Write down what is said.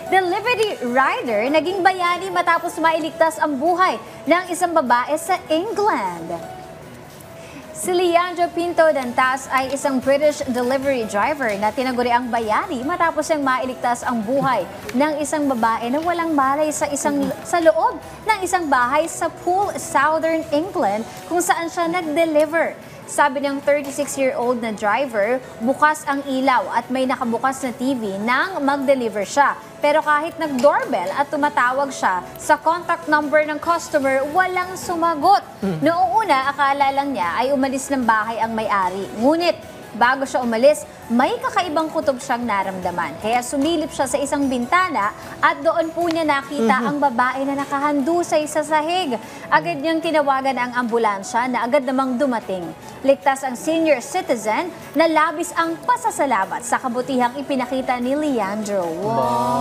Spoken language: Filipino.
delivery rider naging bayani matapos mailigtas ang buhay ng isang babae sa England. Si Leandro Pinto Dantas ay isang British delivery driver na tinaguriang bayani matapos niyang mailigtas ang buhay ng isang babae na walang malay sa loob ng isang bahay sa Poole, Southern England kung saan siya nag-deliver. Sabi ng 36-year-old na driver, bukas ang ilaw at may nakabukas na TV nang mag-deliver siya. Pero kahit nag-doorbell at tumatawag siya sa contact number ng customer, walang sumagot. Noong una, akala lang niya ay umalis ng bahay ang may-ari. Ngunit, bago siya umalis, may kakaibang kutob siyang naramdaman. Kaya sumilip siya sa isang bintana at doon po niya nakita ang babae na nakahandusay sa sahig. Agad niyang tinawagan ang ambulansya na agad namang dumating. Ligtas ang senior citizen na labis ang pasasalamat sa kabutihang ipinakita ni Leandro. Wow.